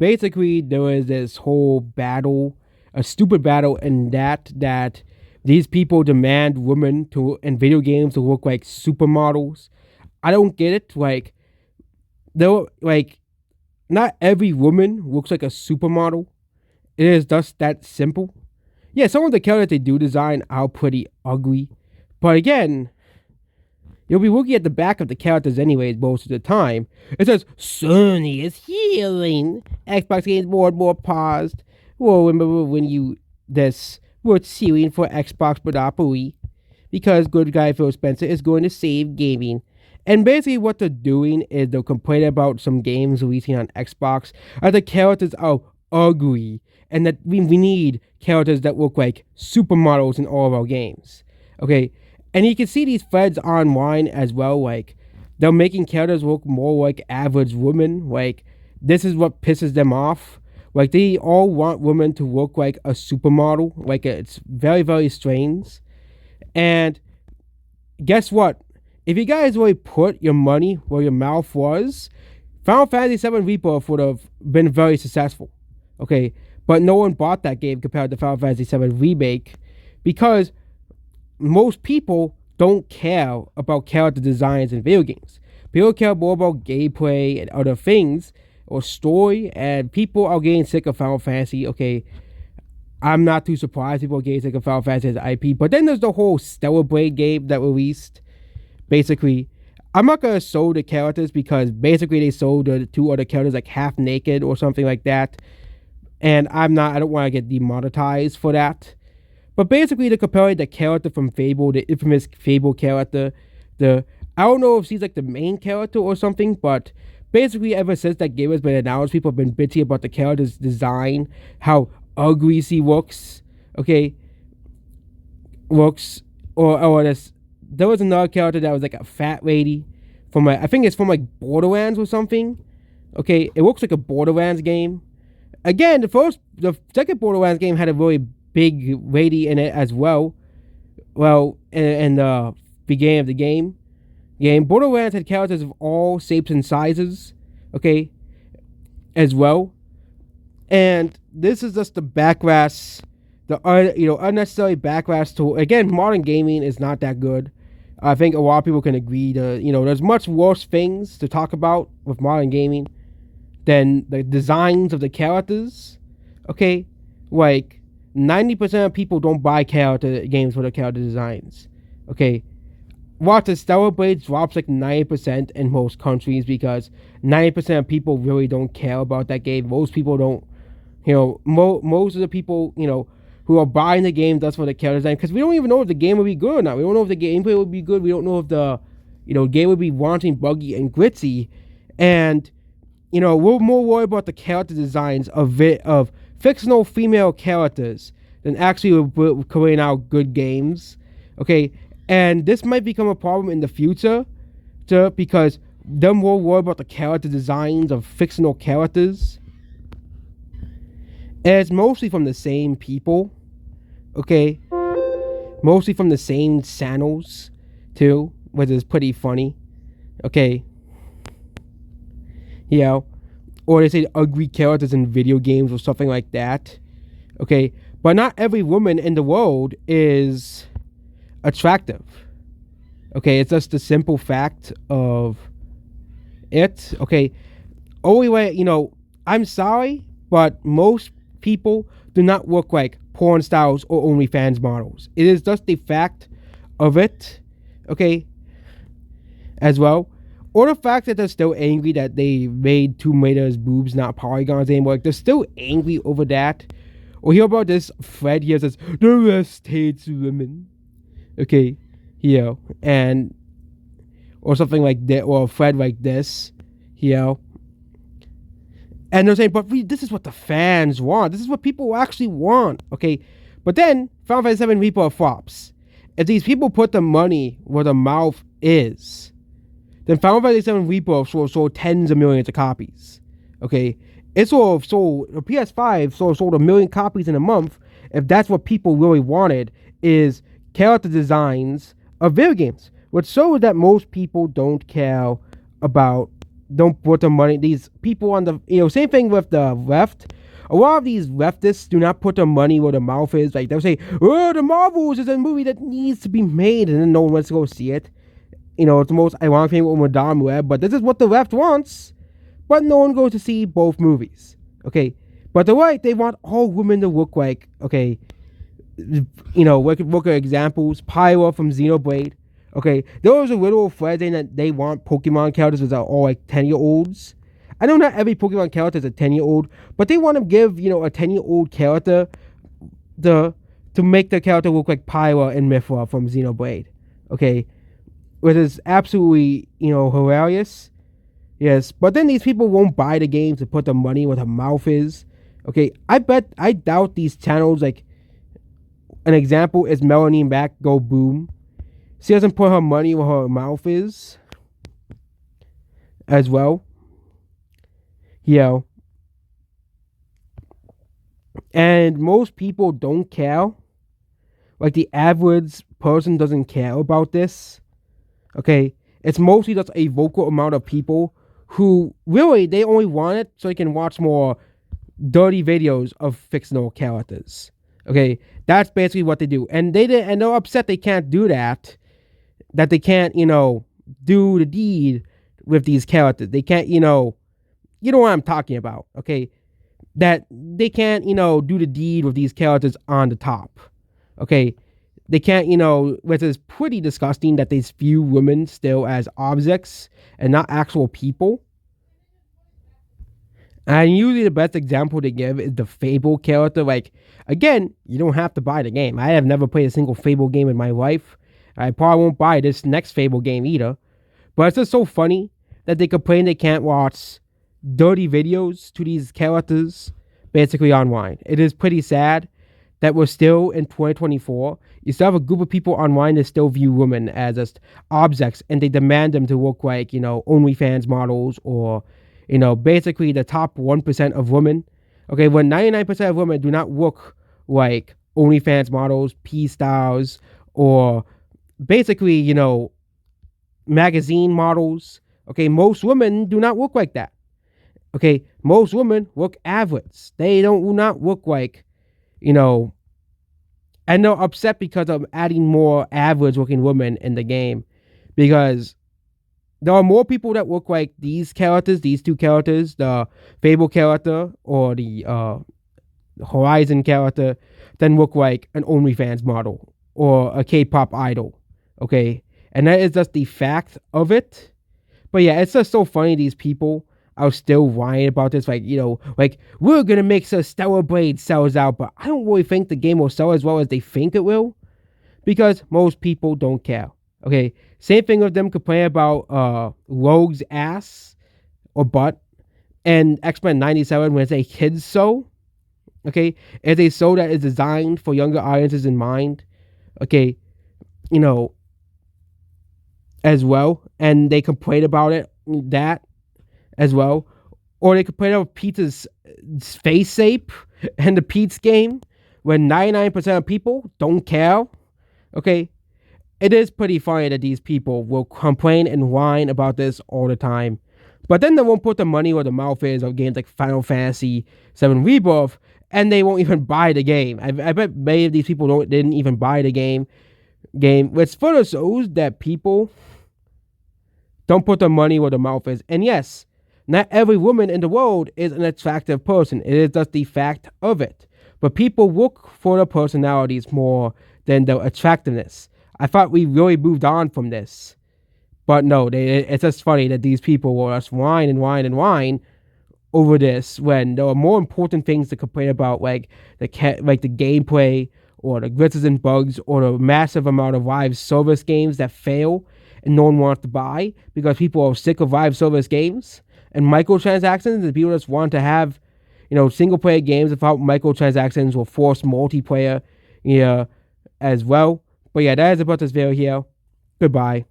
basically there was this whole battle, a stupid battle, in that these people demand women to in video games to look like supermodels. I don't get it. Like, though, like, not every woman looks like a supermodel. It is just that simple. Yeah, some of the characters they do design are pretty ugly, but again, you'll be looking at the back of the characters anyways most of the time. It says, Sony is healing. Xbox games more and more paused. Well, remember when you this were sealing for Xbox Monopoly? Because good guy Phil Spencer is going to save gaming. And basically what they're doing is they're complaining about some games releasing on Xbox. The characters are ugly. And that we need characters that look like supermodels in all of our games. Okay? And you can see these threads online as well, like, they're making characters look more like average women. Like, this is what pisses them off. Like, they all want women to look like a supermodel. Like, it's very, very strange. And guess what? If you guys really put your money where your mouth was, Final Fantasy VII Rebirth would have been very successful. Okay? But no one bought that game compared to Final Fantasy VII Remake because most people don't care about character designs in video games. People care more about gameplay and other things or story, and people are getting sick of Final Fantasy. Okay, I'm not too surprised people are getting sick of Final Fantasy as IP, but then there's the whole Stellar Blade game that released. Basically, I'm not going to show the characters because basically they sold the two other characters like half naked or something like that, and I don't want to get demonetized for that. But basically, they're comparing the character from Fable, the infamous Fable character. I don't know if she's like the main character or something, but basically, ever since that game has been announced, people have been bitchy about the character's design, how ugly she looks. Okay, looks or this. There was another character that was like a fat lady from I think it's from like Borderlands or something. Okay, it looks like a Borderlands game. Again, the second Borderlands game had a really big lady in it as well. Well, in the beginning of the game, Borderlands had characters of all shapes and sizes, okay, as well. And this is just the backlash, the unnecessary backlash to, again, modern gaming is not that good. I think a lot of people can agree there's much worse things to talk about with modern gaming than the designs of the characters, okay? Like, 90% of people don't buy character games for the character designs. Okay. Watch the Stellar Blade drops like 90% in most countries because 90% of people really don't care about that game. Most people don't, most of the people, who are buying the game just for the character design, because we don't even know if the game will be good or not. We don't know if the gameplay will be good. We don't know if the, game will be wanting buggy and glitzy. And, we're more worried about the character designs of fictional female characters than actually creating out good games. Okay, and this might become a problem in the future because they're more worried about the character designs of fictional characters. And it's mostly from the same people. Okay, mostly from the same channels too, which is pretty funny. Okay, or they say ugly characters in video games or something like that. Okay, but not every woman in the world is attractive. Okay, it's just the simple fact of it. Okay, only way, I'm sorry, but most people do not look like porn stars or OnlyFans models. It is just the fact of it. Okay, as well. Or the fact that they're still angry that they made Tomb Raider's boobs not polygons anymore. Like, they're still angry over that. Or hear about this thread here says, the West hates women. Okay, and or something like that, or a thread like this, And they're saying, but this is what the fans want. This is what people actually want. Okay, but then Final Fantasy VII Rebirth flops. If these people put the money where the mouth is, then Final Fantasy VII Rebirth sold tens of millions of copies. Okay, it sold the PS5 sold 1 million copies in a month. If that's what people really wanted, is character designs of video games, which shows that most people don't care about don't put the money. These people on the same thing with the left. A lot of these leftists do not put their money where their mouth is. Like they'll say, "Oh, the Marvels is a movie that needs to be made," and then no one wants to go see it. It's the most ironic thing with Madame Web, but this is what the left wants. But no one goes to see both movies. Okay, but the right, they want all women to look like, okay, look at examples. Pyra from Xenoblade. Okay, there was a little thread saying that they want Pokemon characters that are all like 10-year-olds. I know not every Pokemon character is a 10-year-old, but they want to give, a 10-year-old character to make the character look like Pyra and Mythra from Xenoblade. Okay, which is absolutely, hilarious. Yes, but then these people won't buy the games to put the money where their mouth is. Okay, I doubt these channels, like, an example is Melanie Mac Go Boom. She doesn't put her money where her mouth is as well. And most people don't care. Like the average person doesn't care about this. Okay, it's mostly just a vocal amount of people who really they only want it so they can watch more dirty videos of fictional characters. Okay, that's basically what they do, and they're upset they can't do that. That they can't, do the deed with these characters. They can't, you know what I'm talking about. Okay, that they can't, do the deed with these characters on the top. Okay, they can't, which is pretty disgusting that they view women still as objects and not actual people. And usually the best example they give is the Fable character. Like, again, you don't have to buy the game. I have never played a single Fable game in my life. I probably won't buy this next Fable game either. But it's just so funny that they complain they can't watch dirty videos to these characters basically online. It is pretty sad that we're still in 2024. You still have a group of people online that still view women as just objects, and they demand them to look like, OnlyFans models or, basically the top 1% of women. Okay, when 99% of women do not look like OnlyFans models, P-stars, or basically, magazine models. Okay, most women do not look like that. Okay, most women look average. They do not look like, and they're upset because of adding more average looking women in the game, because there are more people that look like these two characters, the Fable character or the Horizon character, than look like an OnlyFans model or a K-pop idol. Okay, and that is just the fact of it. But yeah, it's just so funny these people are still whining about this. Like, like, we're gonna make sure Stellar Blade sells out, but I don't really think the game will sell as well as they think it will, because most people don't care. Okay, same thing with them complaining about Rogue's ass or butt and X-Men 97 when it's a kid's show. Okay, it's a show that is designed for younger audiences in mind. Okay, as well, and they complain about that as well, or they complain about Pete's face shape and the Pete's game when 99% of people don't care. Okay, it is pretty funny that these people will complain and whine about this all the time, but then they won't put the money where the mouth is of games like Final Fantasy VII Rebirth, and they won't even buy the game. I bet many of these people didn't even buy the game, which further shows that people don't put their money where their mouth is. And yes, not every woman in the world is an attractive person. It is just the fact of it. But people look for their personalities more than their attractiveness. I thought we really moved on from this. But no, it's just funny that these people will just whine and whine and whine over this when there are more important things to complain about, like the gameplay or the glitches and bugs or the massive amount of live service games that fail and no one wants to buy because people are sick of live service games and microtransactions, and people just want to have, single player games without microtransactions or forced multiplayer, as well. But yeah, that is about this video here. Goodbye.